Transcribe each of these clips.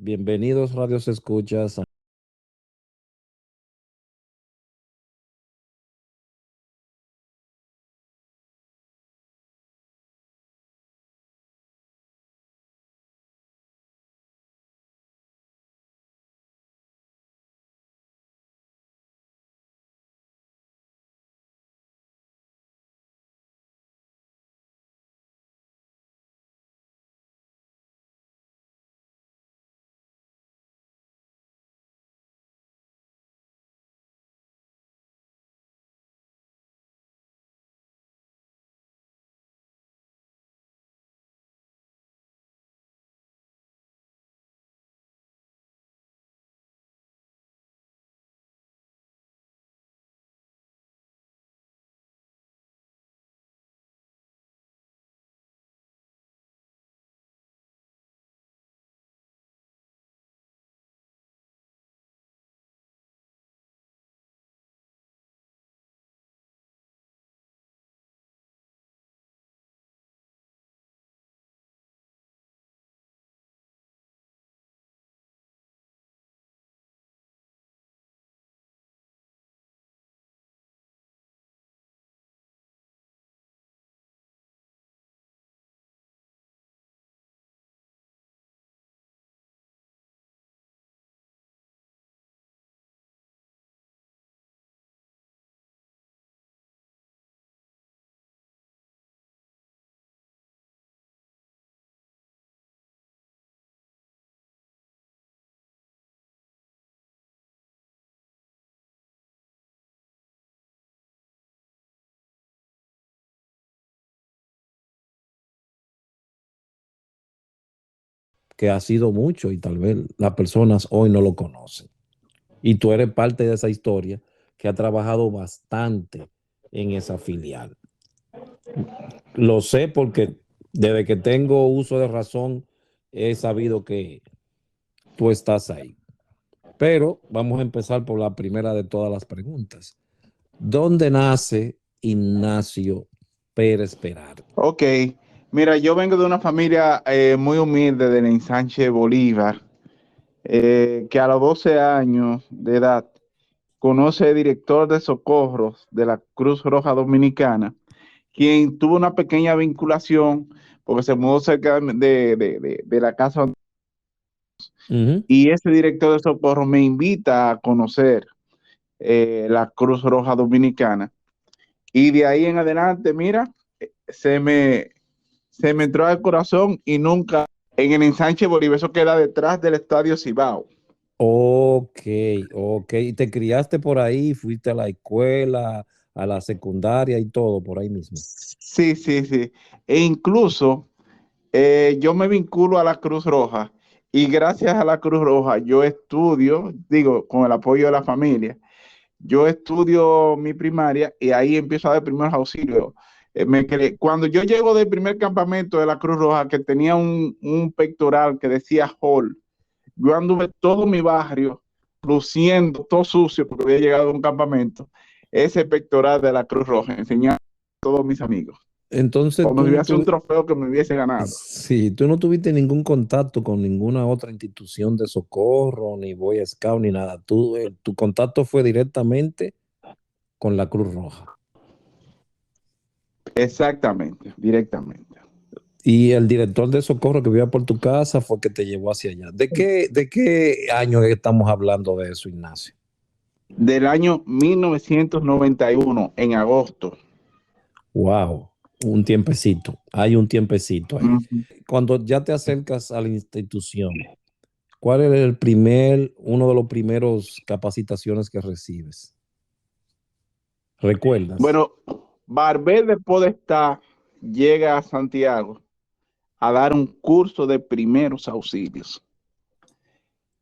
Bienvenidos, radios escuchas. Que ha sido mucho y tal vez las personas hoy no lo conocen. Y tú eres parte de esa historia que ha trabajado bastante en esa filial. Lo sé porque desde que tengo uso de razón he sabido que tú estás ahí. Pero vamos a empezar por la primera de todas las preguntas. ¿Dónde nace Ignacio Pérez Peralta? Ok, mira, yo vengo de una familia muy humilde del ensanche Bolívar, que a los 12 años de edad conoce al director de socorros de la Cruz Roja Dominicana, quien tuvo una pequeña vinculación porque se mudó cerca de la casa, Ujú. y ese director de socorro me invita a conocer la Cruz Roja Dominicana. Y de ahí en adelante, mira, se me, se me entró al corazón y nunca en el ensanche Bolívar, eso queda detrás del Estadio Cibao. Ok, ok. ¿Y te criaste por ahí? ¿Fuiste a la escuela, a la secundaria y todo por ahí mismo? Sí, sí, sí. E incluso yo me vinculo a la Cruz Roja y gracias a la Cruz Roja yo estudio, digo, con el apoyo de la familia, yo estudio mi primaria y ahí empiezo a dar primeros auxilios. Cuando yo llego del primer campamento de la Cruz Roja, que tenía un pectoral que decía Hall, yo anduve todo mi barrio luciendo todo sucio porque había llegado a un campamento, ese pectoral de la Cruz Roja, enseñando a todos mis amigos, Entonces como tú si no hubiese un tuviste, trofeo que me hubiese ganado. sí, tú no tuviste ningún contacto con ninguna otra institución de socorro, ni Boy Scout, ni nada. Tu contacto fue directamente con la Cruz Roja. Exactamente, directamente. Y el director de socorro que vivía por tu casa fue que te llevó hacia allá. ¿De qué año estamos hablando de eso, Ignacio? Del año 1991, en agosto. Wow, un tiempecito. Hay un tiempecito ahí. Ujú. Cuando ya te acercas a la institución, ¿cuál es uno de los primeros capacitaciones que recibes? ¿Recuerdas? Bueno, Barbé de Podestá llega a Santiago a dar un curso de primeros auxilios.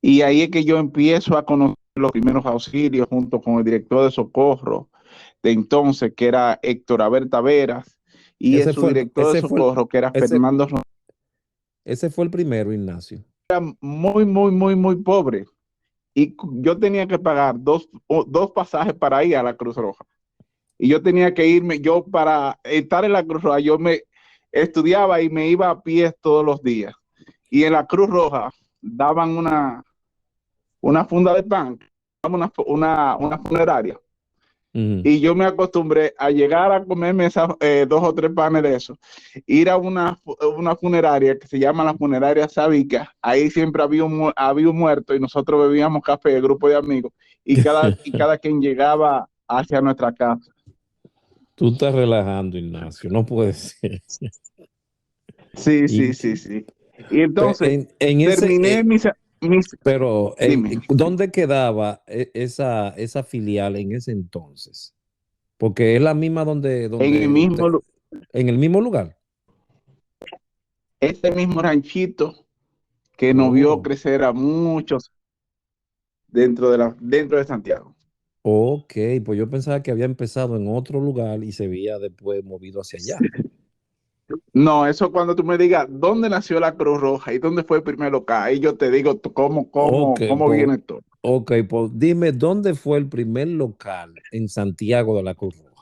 Y ahí es que yo empiezo a conocer los primeros auxilios junto con el director de socorro de entonces, que era Héctor Abel Taveras, y Ese su fue, director de socorro, que era ese, Fernando Ron, ese fue el primero, Ignacio. muy, muy, muy, muy pobre. Y yo tenía que pagar dos pasajes para ir a la Cruz Roja. Y yo tenía que irme, yo para estar en la Cruz Roja, yo me estudiaba y me iba a pie todos los días. Y en la Cruz Roja daban una funda de pan, una funeraria. Y yo me acostumbré a llegar a comerme esas 2 o 3 panes de eso, ir a una funeraria que se llama la funeraria Sabica. Ahí siempre había un muerto y nosotros bebíamos café, el grupo de amigos, y cada quien llegaba hacia nuestra casa. Tú estás relajando, Ignacio, no puede ser. Sí, sí, Y, sí, sí. Y pe- entonces en ese, terminé mis pero, dime, ¿dónde quedaba esa filial en ese entonces? Porque es la misma en el en el mismo lugar. este mismo ranchito que nos vio Oh, crecer a muchos dentro de Santiago. ok, pues yo pensaba que había empezado en otro lugar y se había después movido hacia allá. No, eso cuando tú me digas dónde nació la Cruz Roja y dónde fue el primer local, ahí yo te digo cómo, Ok, cómo, cómo pues, viene todo. pues dime, ¿dónde fue el primer local en Santiago de la Cruz Roja?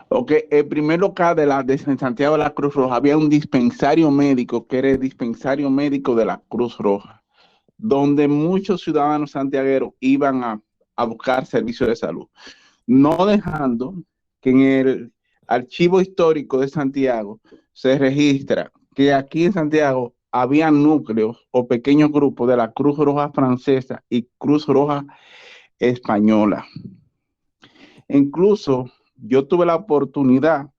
Ok, el primer local de Santiago de la Cruz Roja había un dispensario médico que era el dispensario médico de la Cruz Roja, donde muchos ciudadanos santiagueros iban a buscar servicios de salud, no dejando que en el archivo histórico de Santiago se registra que aquí en Santiago había núcleos o pequeños grupos de la Cruz Roja Francesa y Cruz Roja Española. Incluso yo tuve la oportunidad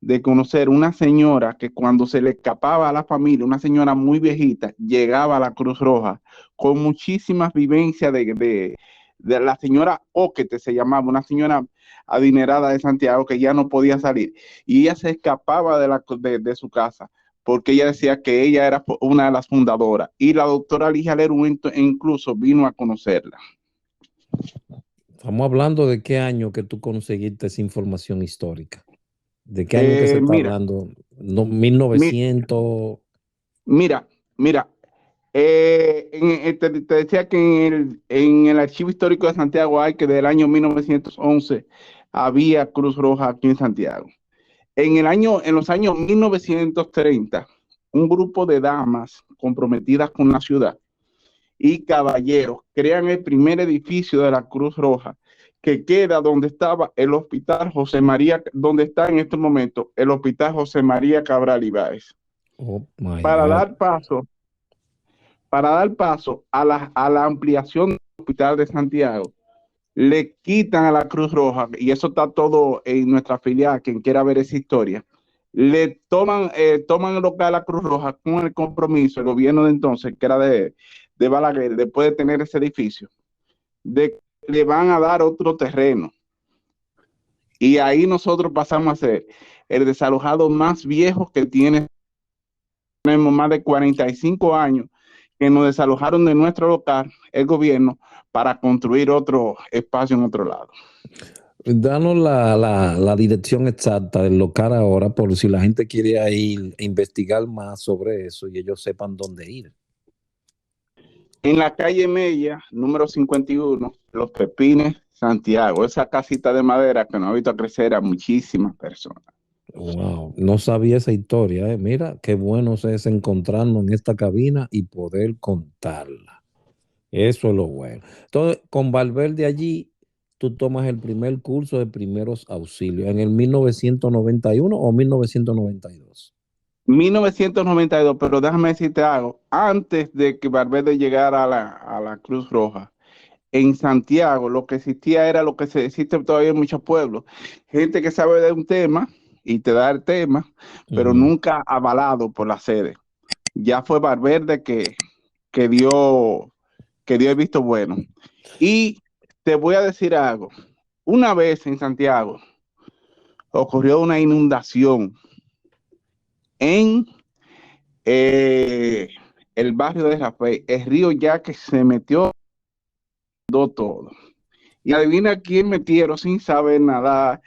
de conocer una señora que cuando se le escapaba a la familia, una señora muy viejita, llegaba a la Cruz Roja con muchísimas vivencias de la señora Oquete, se llamaba, una señora adinerada de Santiago que ya no podía salir. Y ella se escapaba de su casa porque ella decía que ella era una de las fundadoras. Y la doctora Ligia Leru incluso vino a conocerla. Estamos hablando de qué año que tú conseguiste esa información histórica. ¿De qué año que se está Mira, hablando? No, mi, 1900. mira, mira, te decía que en el Archivo Histórico de Santiago hay que del año 1911 había Cruz Roja aquí en Santiago. En los años 1930, un grupo de damas comprometidas con la ciudad y caballeros crean el primer edificio de la Cruz Roja que queda donde estaba el Hospital José María, donde está en este momento el Hospital José María Cabral Ibáez. Oh my Para God. dar paso a la ampliación del Hospital de Santiago, le quitan a la Cruz Roja, y eso está todo en nuestra filial, quien quiera ver esa historia, le toman el local a la Cruz Roja con el compromiso, el gobierno de entonces, que era de Balaguer, después de tener ese edificio, de que le van a dar otro terreno. Y ahí nosotros pasamos a ser el desalojado más viejo que tiene. Tenemos más de 45 años que nos desalojaron de nuestro local, el gobierno, para construir otro espacio en otro lado. Danos la dirección exacta del local ahora, por si la gente quiere ir a investigar más sobre eso y ellos sepan dónde ir. En la calle Mella, número 51, Los Pepines, Santiago, esa casita de madera que nos ha visto crecer a muchísimas personas. Wow, no sabía esa historia, eh. Mira, qué bueno es encontrarnos en esta cabina y poder contarla. Eso es lo bueno. Entonces, con Valverde allí, tú tomas el primer curso de primeros auxilios en el 1991 o 1992. 1992, pero déjame decirte algo, antes de que Valverde llegara a la Cruz Roja, en Santiago lo que existía era lo que se existe todavía en muchos pueblos. Gente que sabe de un tema y te da el tema, pero Ujú. nunca avalado por la sede. Ya fue Valverde que dio, que dio el visto bueno. Y te voy a decir algo. Una vez en Santiago ocurrió una inundación en eh, el barrio de Rafael. El río ya que se metió todo. Y adivina quién metieron sin saber nadar,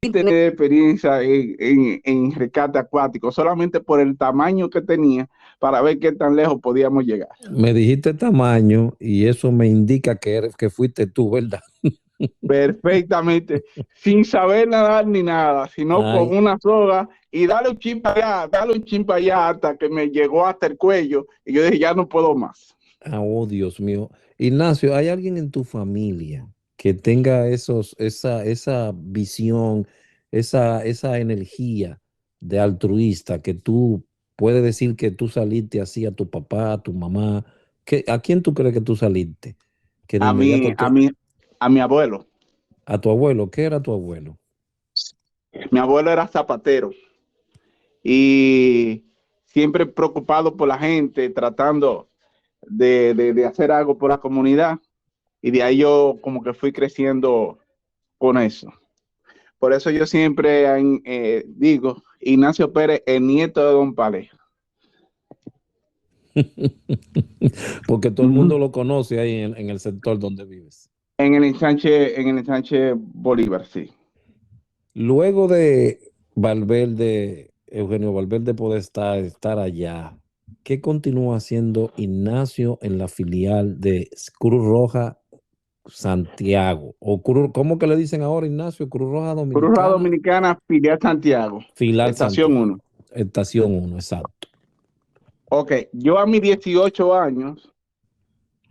sin tener experiencia en rescate acuático, solamente por el tamaño que tenía para ver qué tan lejos podíamos llegar. Me dijiste tamaño y eso me indica que fuiste tú, ¿verdad? perfectamente, sin saber nadar ni nada, sino con Ay, una soga y dale un chin para allá, dale un chin para allá hasta que me llegó hasta el cuello y yo dije, ya no puedo más. oh, Dios mío. Ignacio, ¿hay alguien en tu familia que tenga esa visión, esa energía de altruista que tú puedes decir que tú saliste así a tu papá, a tu mamá? ¿A quién tú crees que tú saliste? Que de A mi, inmediato a mi, a mi abuelo. a tu abuelo, ¿qué era tu abuelo? Mi abuelo era zapatero y siempre preocupado por la gente, tratando de hacer algo por la comunidad. Y de ahí yo como que fui creciendo con eso. Por eso yo siempre digo, Ignacio Pérez, el nieto de Don Paleja. Porque todo el mundo Ujú. lo conoce ahí en el sector donde vives. En el ensanche Bolívar, sí. Luego de Valverde, Eugenio Valverde poder estar allá, ¿qué continúa haciendo Ignacio en la filial de Cruz Roja Santiago? ¿Cómo que le dicen ahora, Ignacio? Cruz Roja Cruz Roja Dominicana, Dominicana, filial Santiago, filial estación Santiago, 1. estación 1, exacto. Ok, yo a mis 18 años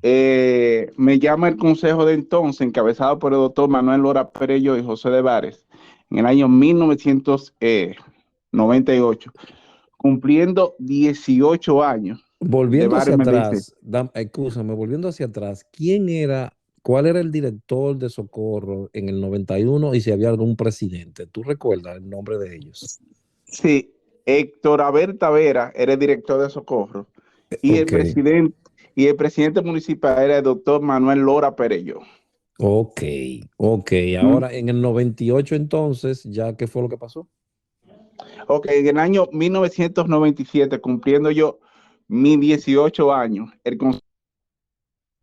me llama el consejo de entonces, encabezado por el doctor Manuel Lora Perello y José de Vares, en el año 1998, cumpliendo 18 años. De Volviendo Vares hacia me dice, atrás, escúchame, volviendo hacia atrás, cuál era el director de Socorro en el 91 y si había algún presidente? ¿Tú recuerdas el nombre de ellos? sí, Héctor Abel Tavera era el director de Socorro y Ok, el presidente municipal era el doctor Manuel Lora Perello. ok, ok. ¿Mm? Ahora en el 98 entonces, ¿ya qué fue lo que pasó? Ok, en el año 1997, cumpliendo yo mis 18 años,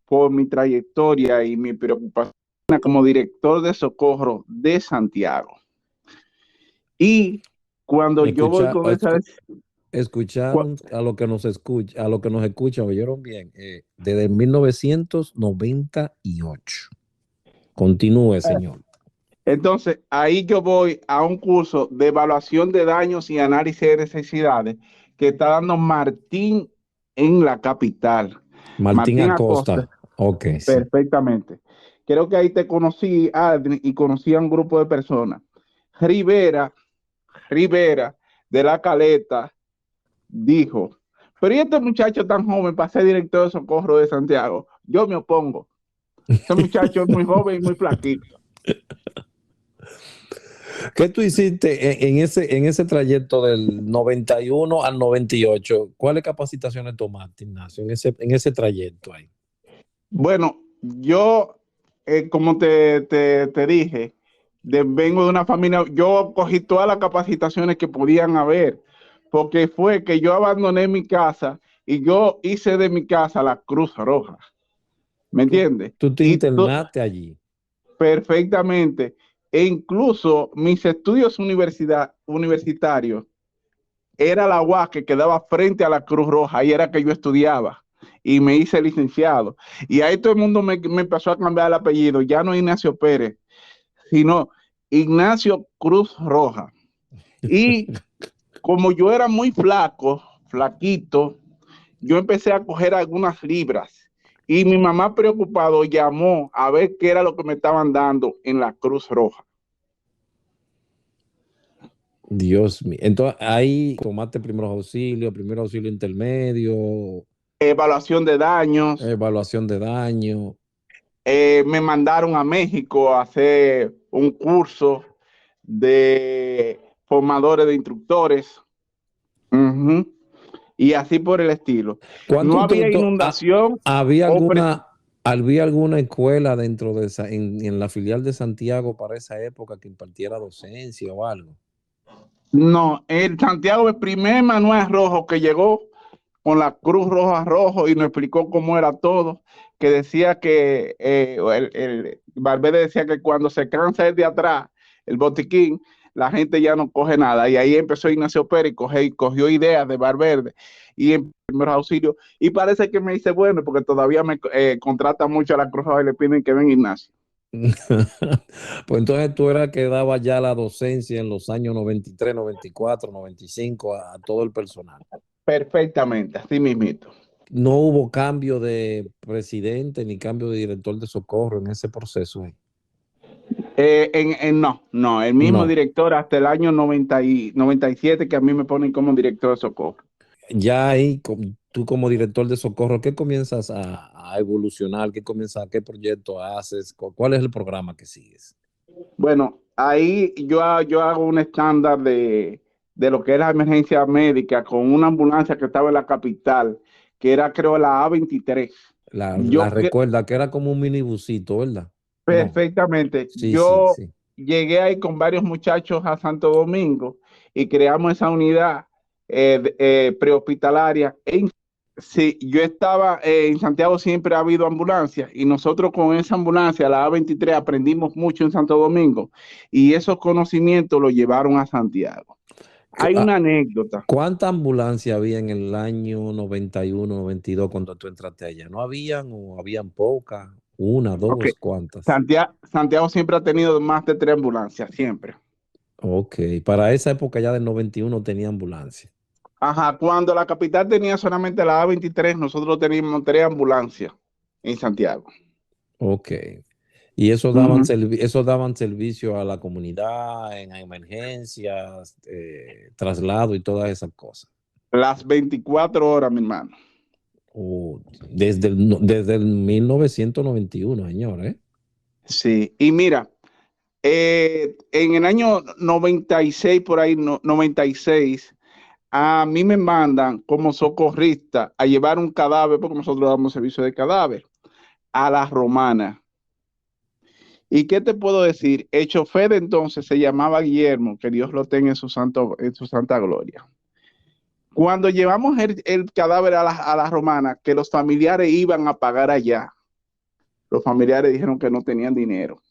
por mi trayectoria y mi preocupación como director de Socorro de Santiago. Y cuando yo voy Escucha, con esa... escucharon a lo que nos escuchan, oyeron bien, desde 1998. Continúe, señor. Entonces, ahí yo voy a un curso de evaluación de daños y análisis de necesidades que está dando Martín en la capital. Martín Martín Acosta, Acosta. Ok, sí. perfectamente. Creo que ahí te conocí, Adri, y conocí a un grupo de personas. Rivera, Rivera de la Caleta dijo, pero ¿y este muchacho tan joven para ser director de Socorro de Santiago? Yo me opongo. Ese muchacho es muy joven y muy flaquito. ¿Qué tú hiciste en ese trayecto del 91 al 98? ¿Cuáles capacitaciones tomaste, Ignacio, en ese trayecto ahí? Bueno, yo, como te dije, vengo de una familia, yo cogí todas las capacitaciones que podían haber, porque fue que yo abandoné mi casa y yo hice de mi casa la Cruz Roja, ¿me Tú, entiendes? tú te Y internaste allí. perfectamente, e incluso mis estudios universitarios, era la UAS que quedaba frente a la Cruz Roja, y era que yo estudiaba y me hice licenciado. Y ahí todo el mundo me empezó a cambiar el apellido, ya no Ignacio Pérez, sino Ignacio Cruz Roja. Y como yo era muy flaco, flaquito, yo empecé a coger algunas libras. Y mi mamá preocupado llamó a ver qué era lo que me estaban dando en la Cruz Roja. Dios mío. Entonces, ahí tomaste primer auxilio intermedio, Evaluación de daños. evaluación de daño. Me mandaron a México a hacer un curso de formadores de instructores. Uh-huh. Y así por el estilo. No ¿Cuánto había inundación había o había alguna escuela dentro de en la filial de Santiago para esa época que impartiera docencia o algo? no, el Santiago, el primer Manuel Rojo que llegó con la Cruz Roja Rojo y nos explicó cómo era todo, que decía que el Valverde decía que cuando se cansa el de atrás, el botiquín, la gente ya no coge nada. Y ahí empezó Ignacio Pérez y cogió ideas de Valverde y en primeros auxilios. Y parece que me dice bueno, porque todavía me contrata mucho a la Cruz Roja y le piden que venga Ignacio. Pues entonces tú eras que daba ya la docencia en los años 93, 94, 95 a todo el personal. Perfectamente, así mismito. No hubo cambio de presidente ni cambio de director de socorro en ese proceso. No, el mismo No, director hasta el año 97 que a mí me ponen como director de socorro. ya ahí tú como director de socorro, ¿qué comienzas a evolucionar? ¿Qué proyecto haces? ¿Cuál es el programa que sigues? Bueno, ahí yo hago un estándar de lo que es la emergencia médica con una ambulancia que estaba en la capital, que era creo la A23. La Yo que- recuerda que era como un minibusito, ¿verdad? No, Perfectamente, sí, sí, yo sí. llegué ahí con varios muchachos a Santo Domingo y creamos esa unidad prehospitalaria. Sí, yo estaba en Santiago, siempre ha habido ambulancias y nosotros con esa ambulancia, la A23, aprendimos mucho en Santo Domingo y esos conocimientos los llevaron a Santiago. Cu- Hay ah, una anécdota. ¿Cuánta ambulancia había en el año 91, 92 cuando tú entraste allá? ¿No habían o habían pocas? Una, Ok, dos, ¿cuántas? Santiago siempre ha tenido más de 3 ambulancias, siempre. Ok, para esa época ya del 91 tenía ambulancia. Ajá, cuando la capital tenía solamente la A23, nosotros teníamos 3 ambulancias en Santiago. Ok. Y Ujú. eso daban servicio a la comunidad en emergencias, traslado y todas esas cosas. Las 24 horas, mi hermano. Desde el 1991, señor, ¿eh? Sí, y mira, en el año 96, por ahí, 96, a mí me mandan como socorrista a llevar un cadáver, porque nosotros damos servicio de cadáver, a la Romana. ¿Y qué te puedo decir? El chofer de entonces se llamaba Guillermo, que Dios lo tenga en su santa gloria. Cuando llevamos el cadáver a la Romana, que los familiares iban a pagar allá, los familiares dijeron que no tenían dinero.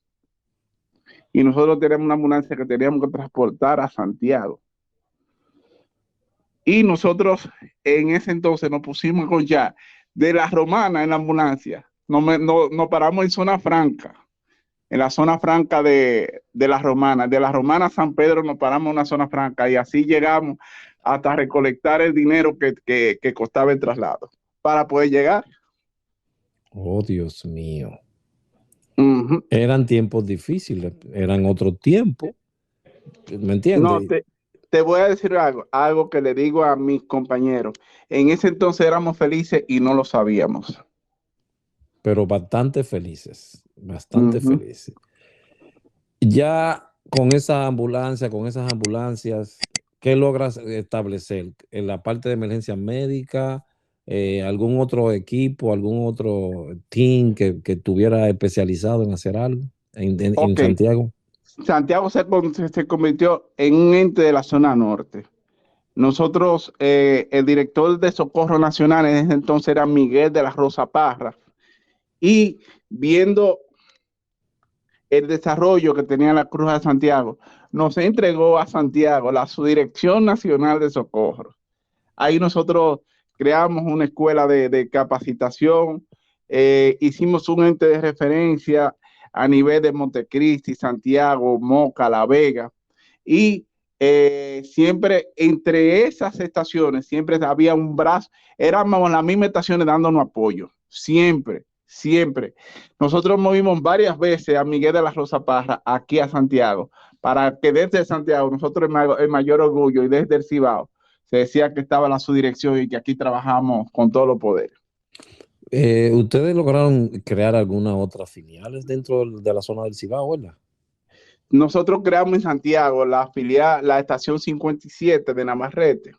Y nosotros tenemos una ambulancia que teníamos que transportar a Santiago. Y nosotros en ese entonces nos pusimos con ya de la Romana en la ambulancia. Nos paramos en zona franca, en la zona franca de la Romana. De la Romana a San Pedro nos paramos en una zona franca y así llegamos hasta recolectar el dinero que costaba el traslado para poder llegar. Oh, Dios mío. Ujú. Eran tiempos difíciles, eran otro tiempo, ¿me No, entiendes? te voy a decir algo que le digo a mis compañeros. En ese entonces éramos felices y no lo sabíamos. Pero bastante felices, bastante Ujú. felices. Ya con esa ambulancia, con esas ambulancias, ¿qué logras establecer? En la parte de emergencia médica, algún otro equipo, algún otro team que estuviera especializado en hacer algo en Ok, Santiago. Santiago se convirtió en un ente de la zona norte. Nosotros, el director de Socorro Nacional en ese entonces era Miguel de la Rosa Parra, y viendo el desarrollo que tenía la Cruz de Santiago, nos entregó a Santiago la Subdirección Nacional de Socorro. Ahí nosotros creamos una escuela de capacitación, hicimos un ente de referencia a nivel de Montecristi, Santiago, Moca, La Vega, y siempre entre esas estaciones, siempre había un brazo, éramos las mismas estaciones dándonos apoyo, siempre, siempre. Nosotros movimos varias veces a Miguel de la Rosa Parra aquí a Santiago, para que desde Santiago, nosotros el mayor orgullo y desde el Cibao, se decía que estaba la subdirección y que aquí trabajamos con todos los poderes. ¿Ustedes lograron crear algunas otras filiales dentro de la zona del Cibao, verdad? Nosotros creamos en Santiago la filial, la estación 57 de Navarrete y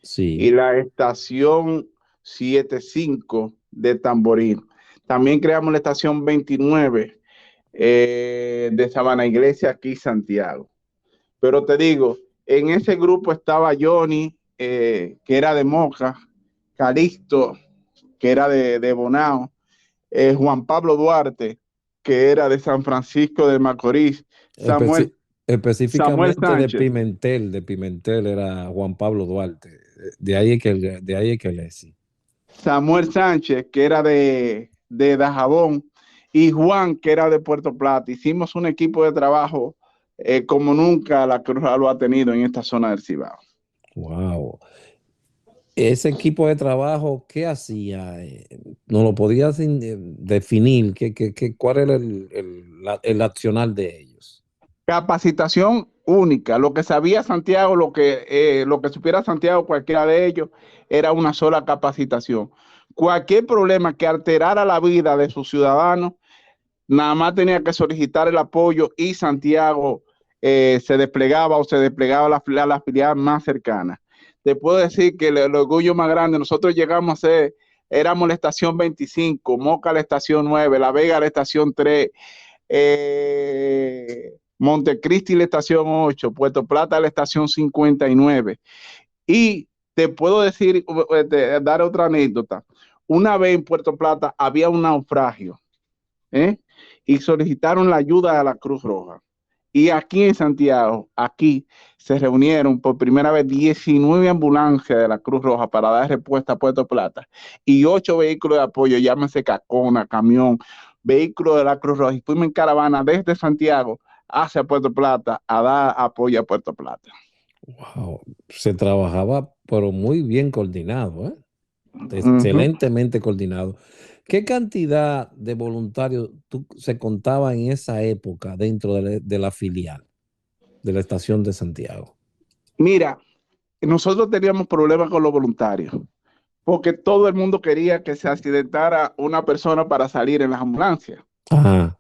Sí. la estación 75 de Tamboril. También creamos la estación 29 de Sabana Iglesia, aquí en Santiago. Pero te digo, en ese grupo estaba Johnny, que era de Moca, Calixto, que era de Bonao, Juan Pablo Duarte, que era de San Francisco de Macorís, Especi- Samuel Específicamente Sánchez, De Pimentel era Juan Pablo Duarte. De ahí es que él es, sí. Samuel Sánchez, que era de Dajabón, y Juan, que era de Puerto Plata. Hicimos un equipo de trabajo como nunca la Cruz Roja lo ha tenido en esta zona del Cibao. Wow. Ese equipo de trabajo, ¿qué hacía? ¿No lo podías definir? ¿Cuál era el accionar de ellos? Capacitación única. Lo que sabía Santiago, lo que supiera Santiago, cualquiera de ellos, era una sola capacitación. Cualquier problema que alterara la vida de sus ciudadanos, nada más tenía que solicitar el apoyo y Santiago se desplegaba o se desplegaba la filial más cercana. Te puedo decir que el orgullo más grande, nosotros llegamos a ser, éramos la estación 25, Moca la estación 9, La Vega la estación 3, Montecristi la estación 8, Puerto Plata la estación 59. Y te puedo decir, dar otra anécdota. Una vez en Puerto Plata había un naufragio, ¿eh? Y solicitaron la ayuda de la Cruz Roja. Y aquí en Santiago, aquí se reunieron por primera vez 19 ambulancias de la Cruz Roja para dar respuesta a Puerto Plata y 8 vehículos de apoyo, llámese cacona, camión, vehículos de la Cruz Roja. Y fuimos en caravana desde Santiago hacia Puerto Plata a dar apoyo a Puerto Plata. Wow. Se trabajaba, pero muy bien coordinado, ¿eh? Uh -huh. Excelentemente coordinado. ¿Qué cantidad de voluntarios se contaba en esa época dentro de la filial de la estación de Santiago? Mira, nosotros teníamos problemas con los voluntarios, porque todo el mundo quería que se accidentara una persona para salir en las ambulancias. Ajá.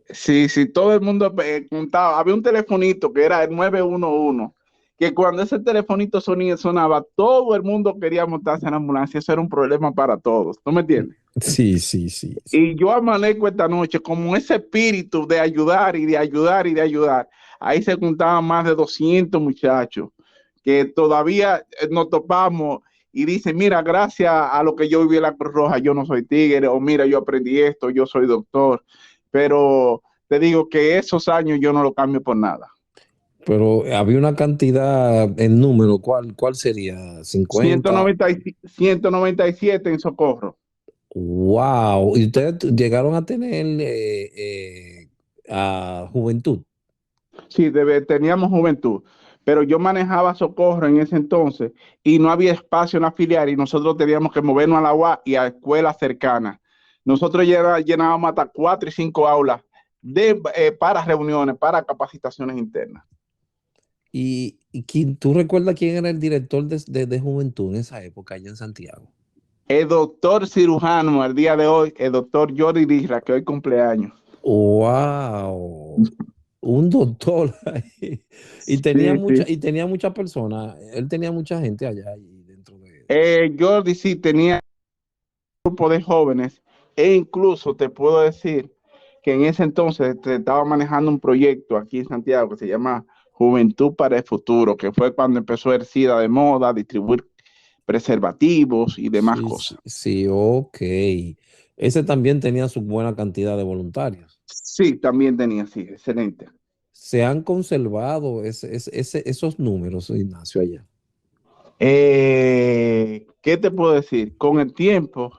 Sí, sí, todo el mundo contaba. Había un telefonito que era el 911, que cuando ese telefonito sonaba, todo el mundo quería montarse en la ambulancia. Eso era un problema para todos. ¿Tú me entiendes? Sí, sí, sí, sí. Y yo amanezco esta noche como ese espíritu de ayudar y de ayudar y de ayudar. Ahí se juntaban más de 200 muchachos que todavía nos topamos y dicen, mira, gracias a lo que yo viví en la Cruz Roja, yo no soy tigre, o mira, yo aprendí esto, yo soy doctor. Pero te digo que esos años yo no lo cambio por nada. Pero había una cantidad en número, ¿cuál sería? 50. 197 en Socorro. Wow. ¿Y ustedes llegaron a tener a juventud? Sí, teníamos juventud, pero yo manejaba Socorro en ese entonces y no había espacio en la filial y nosotros teníamos que movernos a la UAS y a escuelas cercanas. Nosotros llenábamos hasta 4 y 5 aulas para reuniones, para capacitaciones internas. ¿Tú recuerdas quién era el director de juventud en esa época allá en Santiago? El doctor cirujano al día de hoy, el doctor Jordi Disra, que hoy cumpleaños. Wow. Un doctor ahí. Sí, sí. Y tenía muchas personas. Él tenía mucha gente allá ahí dentro de. Jordi sí tenía un grupo de jóvenes e incluso te puedo decir que en ese entonces estaba manejando un proyecto aquí en Santiago que se llama Juventud para el Futuro, que fue cuando empezó el SIDA de moda, distribuir preservativos y demás Sí, cosas. sí, sí, ok. Ese también tenía su buena cantidad de voluntarios. Sí, también tenía, sí, excelente. Se han conservado esos números, Ignacio, allá. ¿Qué te puedo decir? Con el tiempo,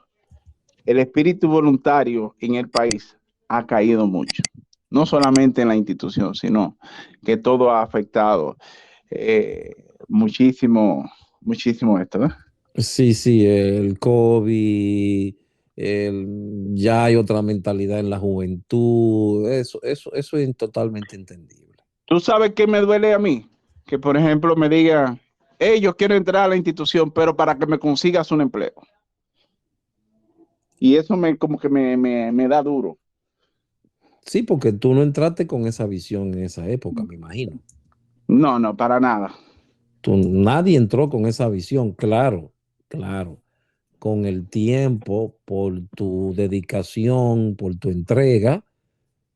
el espíritu voluntario en el país ha caído mucho. No solamente en la institución, sino que todo ha afectado muchísimo, muchísimo esto, ¿no? Sí, sí, el COVID, ya hay otra mentalidad en la juventud. Eso es totalmente entendible. ¿Tú sabes qué me duele a mí? Que, por ejemplo, me digan, hey, yo quiero entrar a la institución, pero para que me consigas un empleo. Y eso como que me da duro. Sí, porque tú no entraste con esa visión en esa época, me imagino. No, no, para nada. Nadie entró con esa visión, claro, claro. Con el tiempo, por tu dedicación, por tu entrega,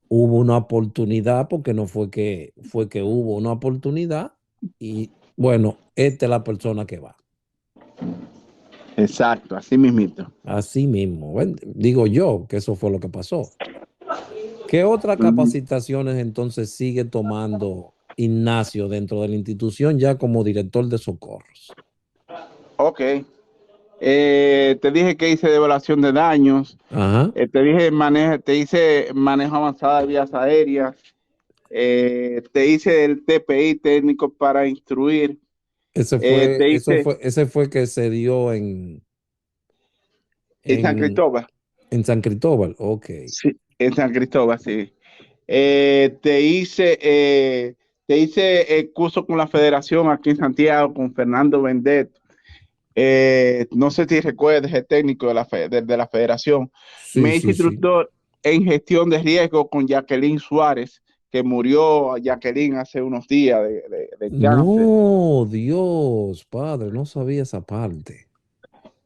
hubo una oportunidad, porque no fue que hubo una oportunidad y bueno, esta es la persona que va. Exacto, así mismito. Así mismo, bueno, digo yo que eso fue lo que pasó. ¿Qué otras capacitaciones entonces sigue tomando Ignacio dentro de la institución ya como director de socorros? Ok. Te dije que hice de evaluación de daños. Ajá. Te hice manejo avanzado de vías aéreas. Te hice el TPI, técnico para instruir. Te hice Ese fue que se dio en San en, Cristóbal. en San Cristóbal. Ok. Sí, en San Cristóbal, sí. Eh, te hice, eh, te hice el curso con la federación aquí en Santiago, con Fernando Vendet. No sé si recuerdas el técnico de la federación. Sí, Me hice sí, sí. instructor en gestión de riesgo con Jacqueline Suárez, que murió Jacqueline hace unos días de cáncer. No, Dios, padre, no sabía esa parte.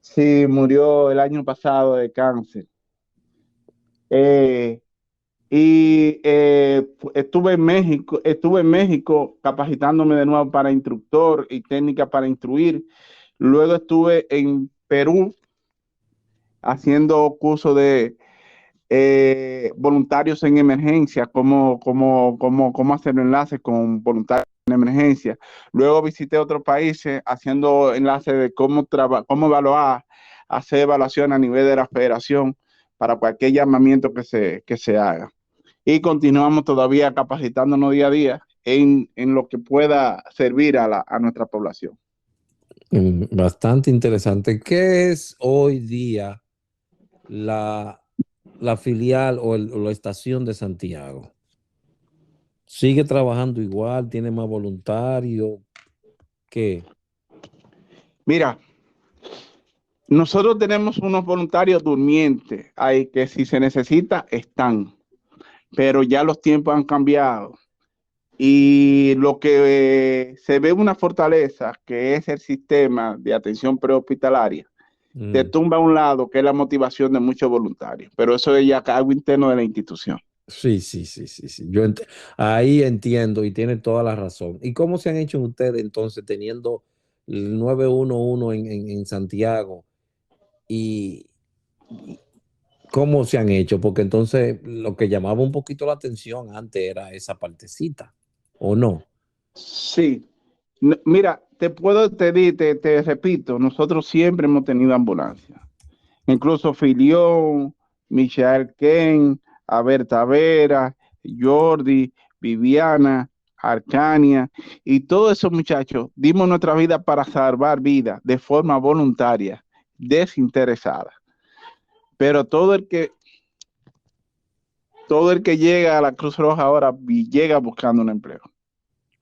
Sí, murió el año pasado de cáncer. Eh, estuve en México capacitándome de nuevo para instructor y técnica para instruir. Luego estuve en Perú haciendo curso de voluntarios en emergencia, cómo hacer enlaces con voluntarios en emergencia. Luego visité otros países haciendo enlaces de cómo evaluar, hacer evaluación a nivel de la federación para cualquier llamamiento que se haga. Y continuamos todavía capacitándonos día a día en lo que pueda servir a nuestra población. Bastante interesante. ¿Qué es hoy día la, la filial o la estación de Santiago? ¿Sigue trabajando igual? ¿Tiene más voluntarios? ¿Qué? Mira, nosotros tenemos unos voluntarios durmientes, hay que si se necesita, están, pero ya los tiempos han cambiado. Y lo que se ve una fortaleza, que es el sistema de atención prehospitalaria, te Mm. tumba a un lado, que es la motivación de muchos voluntarios, pero eso es ya algo interno de la institución. Sí, sí, sí, sí, sí. Ahí entiendo y tiene toda la razón. ¿Y cómo se han hecho ustedes entonces teniendo el 911 en Santiago? Y, y ¿cómo se han hecho? Porque entonces lo que llamaba un poquito la atención antes era esa partecita, ¿o no? Sí, mira, te repito, nosotros siempre hemos tenido ambulancia. Incluso Filión, Michael Ken, Aber Tavera, Jordi, Viviana, Arcania y todos esos muchachos dimos nuestra vida para salvar vidas de forma voluntaria, desinteresada. Pero todo el que llega a la Cruz Roja ahora llega buscando un empleo.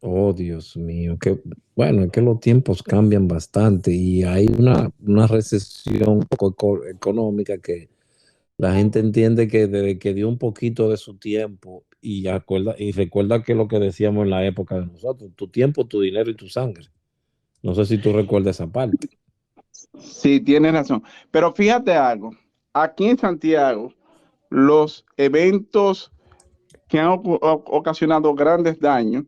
Oh, Dios mío, que bueno, es que los tiempos cambian bastante y hay una recesión un poco económica que la gente entiende que desde que dio un poquito de su tiempo y recuerda que lo que decíamos en la época de nosotros, tu tiempo, tu dinero y tu sangre. No sé si tú recuerdas esa parte. Sí, tienes razón. Pero fíjate algo, aquí en Santiago, los eventos que han ocasionado grandes daños,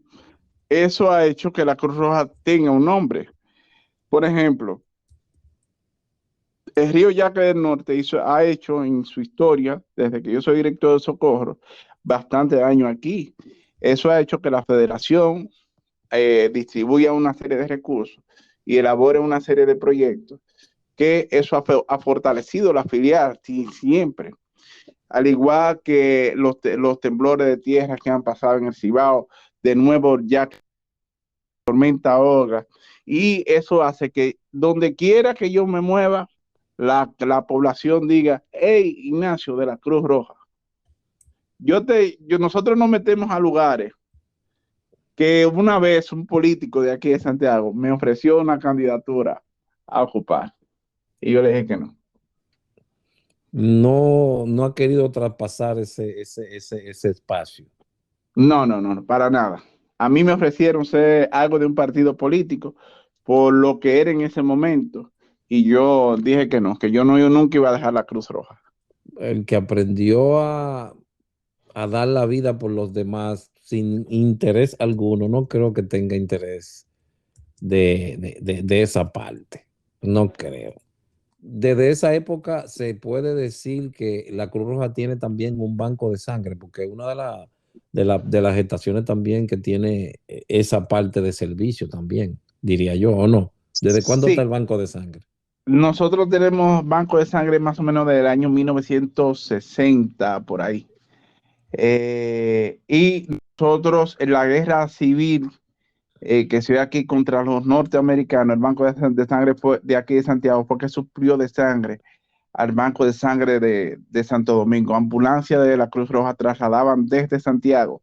eso ha hecho que la Cruz Roja tenga un nombre. Por ejemplo, el Río Yaque del Norte ha hecho en su historia, desde que yo soy director de Socorro, bastante daño aquí. Eso ha hecho que la federación distribuya una serie de recursos y elabore una serie de proyectos, que eso ha fortalecido la filial siempre. Al igual que los temblores de tierra que han pasado en el Cibao, de nuevo ya tormenta Olga, y eso hace que donde quiera que yo me mueva, la población diga, hey, Ignacio de la Cruz Roja, nosotros nos metemos a lugares que una vez un político de aquí de Santiago me ofreció una candidatura a ocupar, y yo le dije que no. No, no ha querido traspasar ese espacio. No, no, no, no, para nada. A mí me ofrecieron ser algo de un partido político por lo que era en ese momento y yo dije que yo nunca iba a dejar la Cruz Roja. El que aprendió a dar la vida por los demás sin interés alguno, no creo que tenga interés de esa parte. No creo. Desde esa época se puede decir que la Cruz Roja tiene también un banco de sangre, porque una de las estaciones también que tiene esa parte de servicio también, diría yo, ¿o no? ¿Desde cuándo está Sí, el banco de sangre? nosotros tenemos banco de sangre más o menos del año 1960, por ahí. Y nosotros en la guerra civil que se ve aquí contra los norteamericanos, el banco de sangre fue de aquí de Santiago, porque suplió de sangre al banco de sangre de Santo Domingo. Ambulancia de la Cruz Roja trasladaban desde Santiago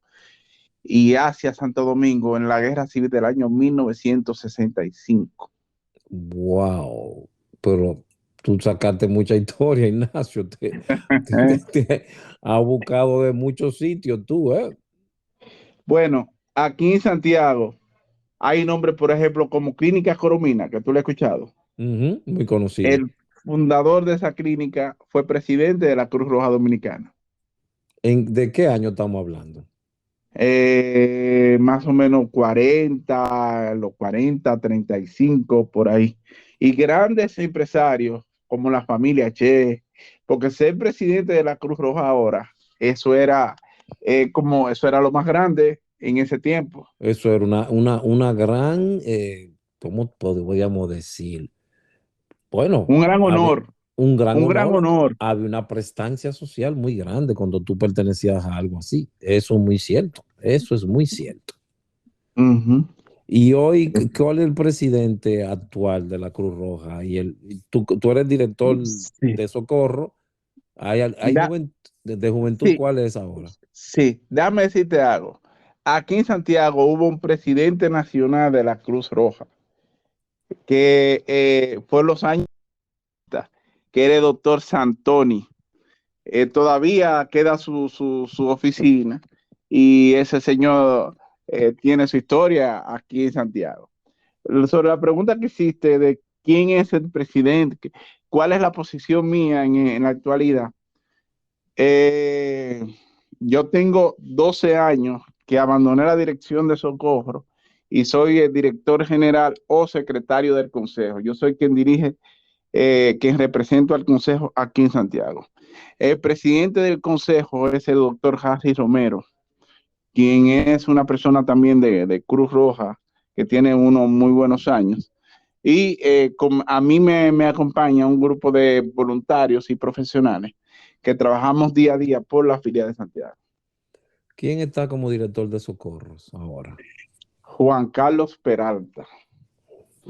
y hacia Santo Domingo en la guerra civil del año 1965. Wow, pero tú sacaste mucha historia, Ignacio. Te has buscado de muchos sitios tú, ¿eh? Bueno, aquí en Santiago hay nombres, por ejemplo, como Clínica Coromina, que tú lo has escuchado. Ujú, muy conocida. El fundador de esa clínica fue presidente de la Cruz Roja Dominicana. ¿De qué año estamos hablando? Más o menos 40, los 40, 35 por ahí. Y grandes empresarios como la familia Che, porque ser presidente de la Cruz Roja ahora, eso era como, eso era lo más grande en ese tiempo. Eso era una gran, ¿cómo podríamos decir? Bueno, Un gran había honor, un gran un gran honor, honor. había una prestancia social muy grande cuando tú pertenecías a algo así. Eso es muy cierto, eso es muy cierto. Ujú. Y hoy, ¿cuál es el presidente actual de la Cruz Roja? Tú eres director Sí. de Socorro. ¿Hay Da- de juventud? sí, ¿Cuál es ahora? sí, déjame decirte algo. Aquí en Santiago hubo un presidente nacional de la Cruz Roja que fue en los años, que era el doctor Santoni. Todavía queda su oficina y ese señor tiene su historia aquí en Santiago. Sobre la pregunta que hiciste de quién es el presidente, cuál es la posición mía en la actualidad, eh, yo tengo 12 años que abandoné la dirección de Socorro y soy el director general o secretario del consejo. Yo soy quien dirige, quien represento al consejo aquí en Santiago. El presidente del consejo es el doctor Harry Romero, quien es una persona también de Cruz Roja, que tiene unos muy buenos años. Y a mí me acompaña un grupo de voluntarios y profesionales que trabajamos día a día por la filial de Santiago. ¿Quién está como director de Socorros ahora? Juan Carlos Peralta.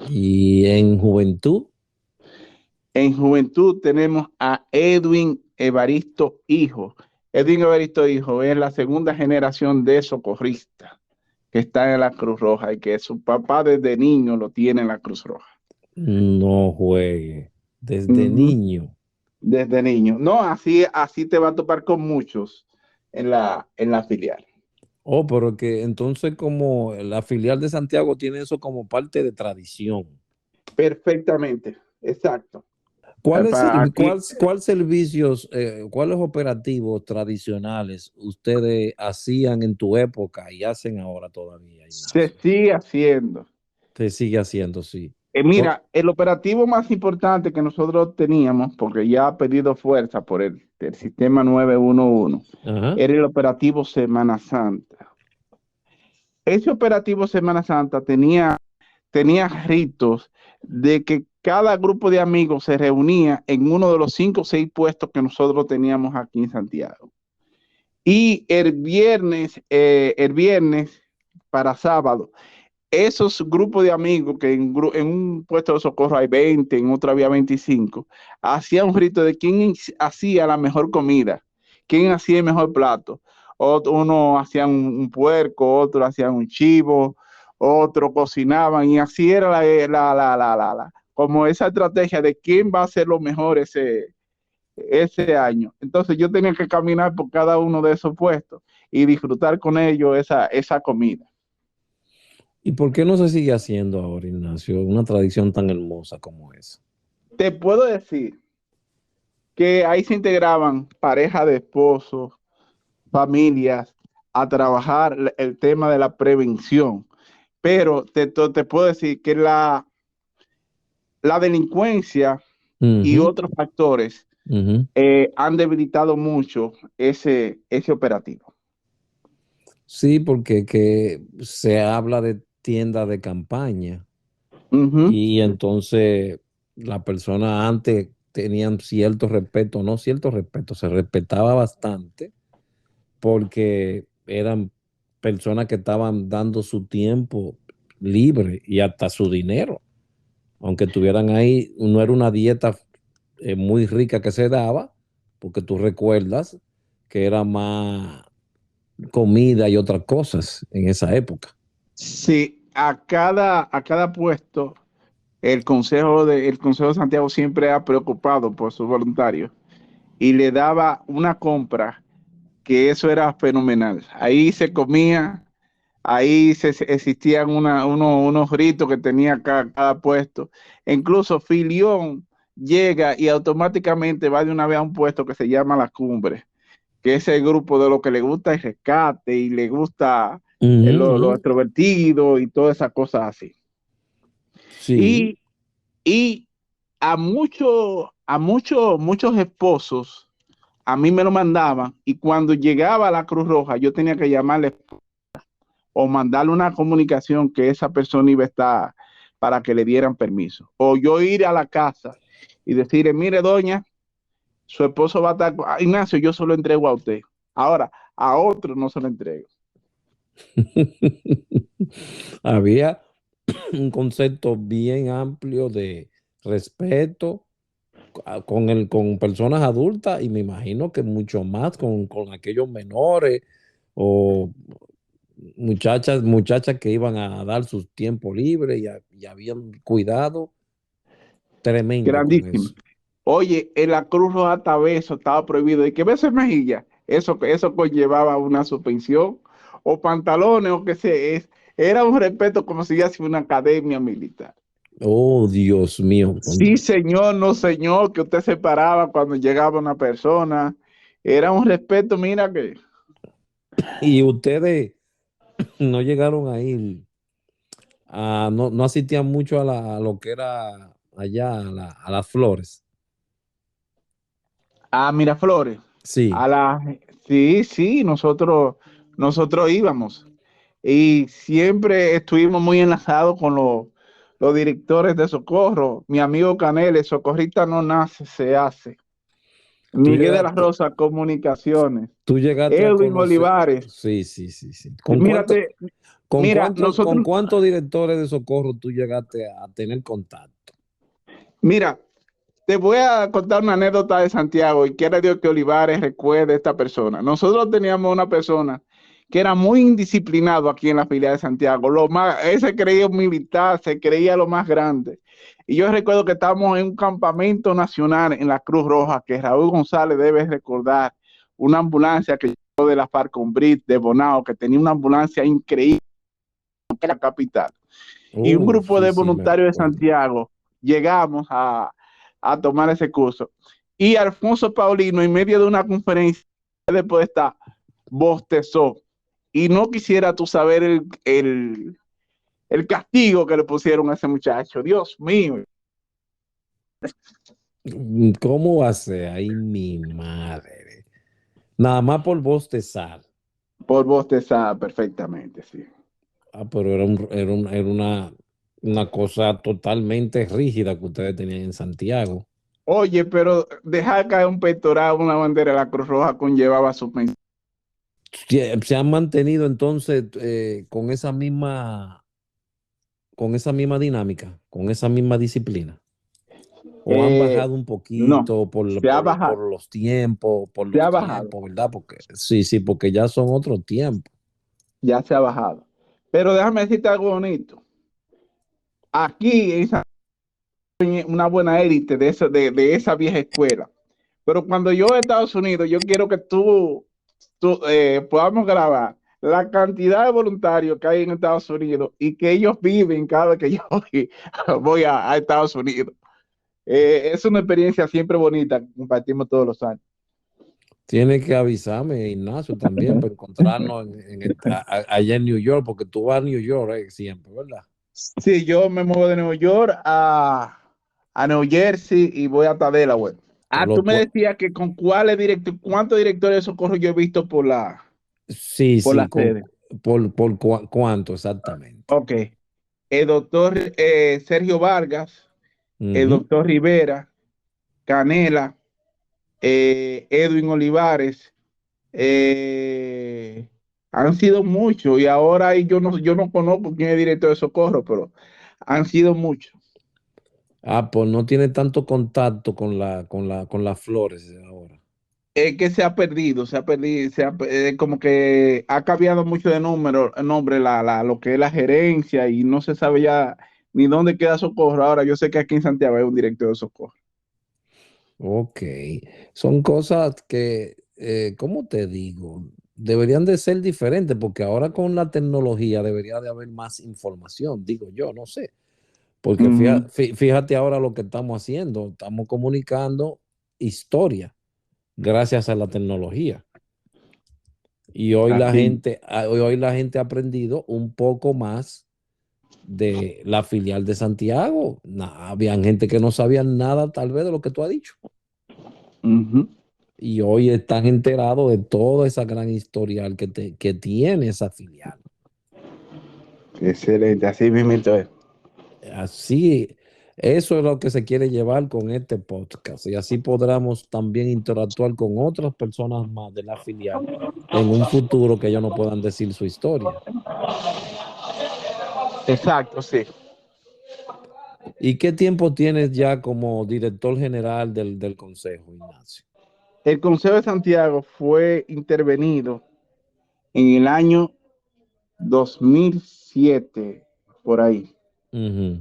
Y en juventud, En juventud tenemos a Edwin Evaristo Hijo. Edwin Evaristo Hijo es la segunda generación de socorristas que está en la Cruz Roja y que su papá desde niño lo tiene en la Cruz Roja. no juegue. Desde Ujú. niño. Desde niño. No, así te va a topar con muchos en la filial. Oh, pero que entonces como la filial de Santiago tiene eso como parte de tradición. Perfectamente, exacto. ¿Cuáles, Aquí, servicios, cuáles operativos tradicionales ustedes hacían en tu época y hacen ahora todavía, se Ignacio? sigue haciendo. Se sigue haciendo, sí. Mira, el operativo más importante que nosotros teníamos, porque ya ha perdido fuerza por el sistema 911, Ajá. era el operativo Semana Santa. Ese operativo Semana Santa tenía ritos de que cada grupo de amigos se reunía en uno de los 5 o 6 puestos que nosotros teníamos aquí en Santiago. Y el viernes para sábado, esos grupos de amigos que en un puesto de socorro hay 20, en otro había 25, hacía un rito de quién hacía la mejor comida, quién hacía el mejor plato. Uno hacía un puerco, otro hacía un chivo, otro cocinaban y así era como esa estrategia de quién va a hacer lo mejor ese año. Entonces yo tenía que caminar por cada uno de esos puestos y disfrutar con ellos esa comida. ¿Y por qué no se sigue haciendo ahora, Ignacio, una tradición tan hermosa como esa? Te puedo decir que ahí se integraban parejas de esposos, familias, a trabajar el tema de la prevención. Pero te puedo decir que la delincuencia y Ujú, otros factores ujú. han debilitado mucho ese operativo. Sí, porque que se habla de tienda de campaña Ujú. y entonces las personas antes tenían cierto respeto, no cierto respeto, se respetaba bastante porque eran personas que estaban dando su tiempo libre y hasta su dinero, aunque estuvieran ahí, no era una dieta muy rica que se daba, porque tú recuerdas que era más comida y otras cosas en esa época. Sí, a cada puesto, el Consejo de Santiago siempre ha preocupado por sus voluntarios y le daba una compra que eso era fenomenal. Ahí se comía, existían unos ritos que tenía cada puesto. E incluso Filión llega y automáticamente va de una vez a un puesto que se llama La Cumbre, que es el grupo de lo que le gusta el rescate y le gusta Ujú, lo ujú. extrovertido y todas esas cosas así. Sí, Y, y muchos esposos a mí me lo mandaban y cuando llegaba a la Cruz Roja yo tenía que llamarle o mandarle una comunicación que esa persona iba a estar para que le dieran permiso. O yo ir a la casa y decirle, mire, doña, su esposo va a estar, Ignacio, yo se lo entrego a usted. Ahora, a otro no se lo entrego. había un concepto bien amplio de respeto con personas adultas y me imagino que mucho más con aquellos menores o muchachas que iban a dar sus tiempos libres y habían cuidado tremendo con Grandísimo. eso. Oye, en la Cruz Roja hasta beso estaba prohibido. ¿Y qué beso en mejilla? Eso conllevaba una suspensión o pantalones o qué sé. Era un respeto como si ya fuera una academia militar. Oh, Dios mío. Sí, señor, no, señor, que usted se paraba cuando llegaba una persona. Era un respeto, mira que. Y ustedes no llegaron a ir, no asistían mucho a lo que era allá, a las flores. A Miraflores. Sí. A la, sí, sí, nosotros íbamos. Y siempre estuvimos muy enlazados con los directores de socorro. Mi amigo Canel, el socorrista no nace, se hace. Tú Miguel de la llegaste, Rosa, Comunicaciones. tú llegaste a Edwin conocer. Olivares. Sí, sí, sí, sí. Mírate, mira, Con nosotros, cuántos directores de socorro tú llegaste a tener contacto? mira, te voy a contar una anécdota de Santiago y quiera Dios que Olivares recuerde a esta persona. Nosotros teníamos una persona que era muy indisciplinado aquí en la filial de Santiago. Él se creía un militar, se creía lo más grande. Y yo recuerdo que estábamos en un campamento nacional en la Cruz Roja, que Raúl González debe recordar, una ambulancia que llegó de la Farcombrit de Bonao, que tenía una ambulancia increíble en la capital. Y un Oh, grupo sí, de sí, me voluntarios de recuerdo. Santiago llegamos a tomar ese curso. Y Alfonso Paulino, en medio de una conferencia, después de estar, bostezó. Y no quisiera tú saber el castigo que le pusieron a ese muchacho. Dios mío. ¿Cómo va a ser? Ay, mi madre. Nada más por bostezar. Por bostezar perfectamente, sí. Pero era una cosa totalmente rígida que ustedes tenían en Santiago. Oye, pero dejar caer un pectoral, una bandera de la Cruz Roja conllevaba suspensión. Se han mantenido entonces con esa misma dinámica, con esa misma disciplina. O han Eh, bajado un no, poquito se ha bajado, por se los ha bajado, tiempos, ¿verdad? Porque sí, sí, porque ya son otros tiempos. ya se ha bajado. Pero déjame decirte algo bonito. Aquí esa una buena élite de esa vieja escuela. Pero cuando yo a Estados Unidos, yo quiero que tú podamos grabar la cantidad de voluntarios que hay en Estados Unidos y que ellos viven cada vez que yo voy a Estados Unidos. Es una experiencia siempre bonita que compartimos todos los años. Tiene que avisarme, Ignacio, también para encontrarnos allá en New York, porque tú vas a New York siempre, ¿verdad? Sí, yo me muevo de Nueva York a New Jersey y voy hasta Delaware. Por Ah, lo tú me cu- decías que con cuáles cuántos directores de socorro yo he visto sí, por sí, la sede. cuánto exactamente. Ok. El doctor Sergio Vargas, el Ujú. doctor Rivera, Canela, Edwin Olivares, eh, han sido muchos y ahora yo no conozco quién es director de Socorro, pero han sido muchos. Ah, pues no tiene tanto contacto con con las flores ahora. Es que se ha perdido, como que ha cambiado mucho de nombre lo que es la gerencia y no se sabe ya ni dónde queda Socorro. Ahora yo sé que aquí en Santiago hay un director de Socorro. Ok, son cosas que, ¿cómo te digo? Deberían de ser diferentes porque ahora con la tecnología debería de haber más información, digo yo, no sé. Porque Ujú. fíjate ahora lo que estamos haciendo, estamos comunicando historia gracias a la tecnología. Y Así. hoy la gente ha aprendido un poco más de la filial de Santiago. Habían gente que no sabía nada tal vez de lo que tú has dicho. Ujú. Y hoy están enterados de toda esa gran historial que tiene esa filial. Excelente, así mismo es. Así, eso es lo que se quiere llevar con este podcast. Y así podremos también interactuar con otras personas más de la filial en un futuro que ellos no puedan decir su historia. Exacto, sí. ¿Y qué tiempo tienes ya como director general del consejo, Ignacio? El Consejo de Santiago fue intervenido en el año 2007 por ahí. Ujú.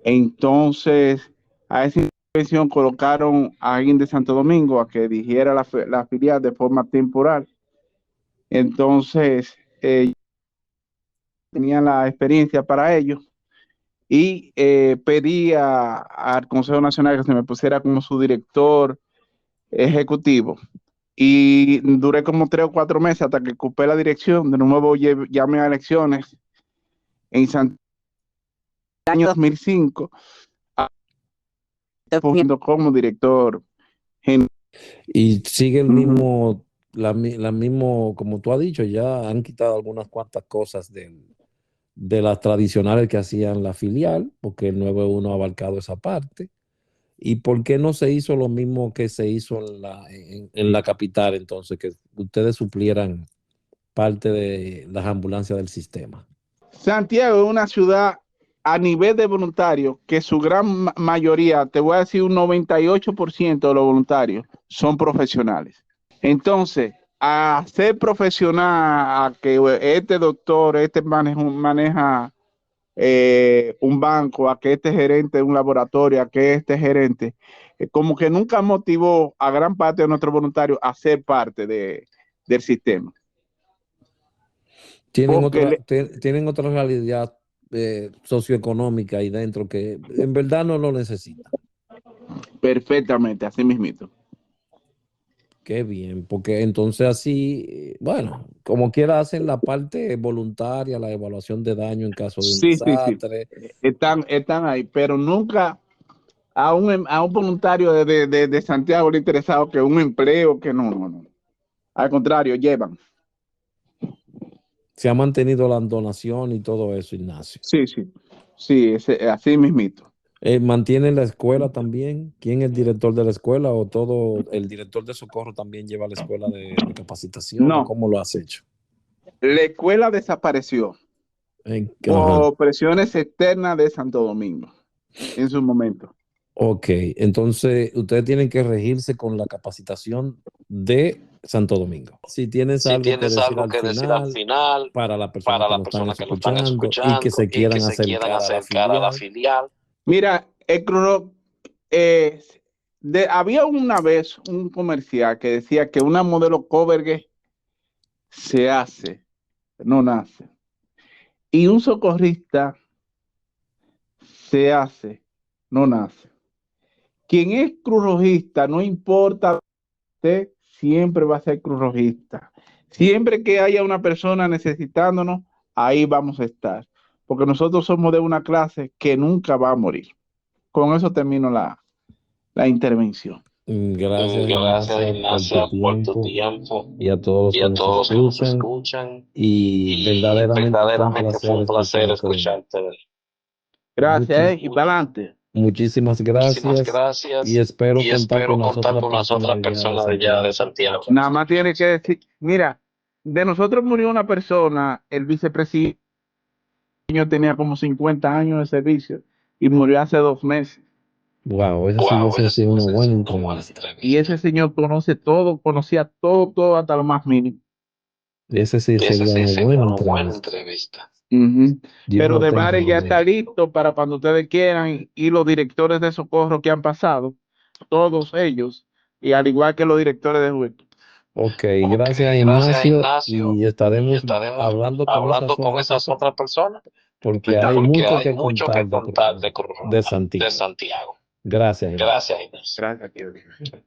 Entonces, a esa intervención colocaron a alguien de Santo Domingo a que dirigiera la filial de forma temporal. Entonces, tenía la experiencia para ello y pedí al Consejo Nacional que se me pusiera como su director ejecutivo. Y duré como 3 o 4 meses hasta que ocupé la dirección. De nuevo llamé a elecciones en Santiago en el año 2005 como director general. Y sigue el Ujú. mismo, la mismo, como tú has dicho, ya han quitado algunas cuantas cosas de las tradicionales que hacían la filial, porque el 9-1 ha abarcado esa parte. ¿Y por qué no se hizo lo mismo que se hizo en la capital entonces, que ustedes suplieran parte de las ambulancias del sistema? Santiago es una ciudad a nivel de voluntarios que su gran mayoría, te voy a decir un 98% de los voluntarios son profesionales. Entonces, a ser profesional, a que este doctor, este maneja un banco, a que este gerente de un laboratorio, a que este gerente, como que nunca motivó a gran parte de nuestros voluntarios a ser parte del sistema. Porque Tienen otra realidad socioeconómica ahí dentro que en verdad no lo necesitan. perfectamente, así mismito. Qué bien, porque entonces así, bueno, como quiera hacen la parte voluntaria, la evaluación de daño en caso de un Sí, sí, sí. desastre. Están ahí, pero nunca a un voluntario de Santiago le ha interesado que un empleo, que no, no, no. Al contrario, llevan. Se ha mantenido la donación y todo eso, Ignacio. Sí, sí. Sí, así mismito. ¿Mantiene la escuela también? ¿Quién es el director de la escuela o todo el director de socorro también lleva la escuela de capacitación o No, cómo lo has hecho? la escuela desapareció Ajá. por presiones externas de Santo Domingo en su momento. Ok, entonces ustedes tienen que regirse con la capacitación de Santo Domingo. Si tienes Si algo que tienes decir algo al que decir al final final para las personas para que la nos están persona que nos están escuchando y que escuchando se y que quieran se quieran acercar a la acercar a la filial. filial. Mira, el Cruz eh, había una vez un comercial que decía que una modelo Coverge se hace, no nace. Y un socorrista se hace, no nace. Quien es cruz rojista, no importa, usted siempre va a ser cruz rojista. Siempre que haya una persona necesitándonos, ahí vamos a estar. Porque nosotros somos de una clase que nunca va a morir. Con eso termino la intervención. Gracias, Gracias, Ignacia, por tu Ignacia, por tu tiempo tiempo y a todos los y que a nos todos los que nos escuchan. escuchan. Y Y verdaderamente fue un verdaderamente fue placer un placer escucharte. escucharte. Gracias, Muchis- y para adelante. Muchísimas Muchísimas gracias y gracias espero y contar con espero las contar otras con las personas otras de allá de personas de allá de Santiago. Santiago. Nada más tiene que decir, mira, de nosotros murió una persona, el vicepresidente tenía como 50 años de servicio y murió hace 2 meses. Wow, esa sí Wow, hubiese esa sí sido una hubiese buena sido una buena entrevista. Y entrevista. ese señor conoce todo, conocía todo, todo hasta lo más mínimo. Ese sí Esa sería sí una sería buena una buena entrevista. entrevista. Ujú. Dios Pero lo de tenga en bares ya está gloria. listo para cuando ustedes quieran y los directores de socorro que han pasado, todos ellos, y al igual que los directores de juventud. Ok, Ok, gracias gracias Ignacio Ignacio. y Y estaremos estaremos hablando con esas hablando con otras esas personas otras personas porque hay porque mucho hay que mucho contar que contar de, de de Santiago. Santiago. Gracias, Ignacio. Gracias Ignacio. Gracias, tío.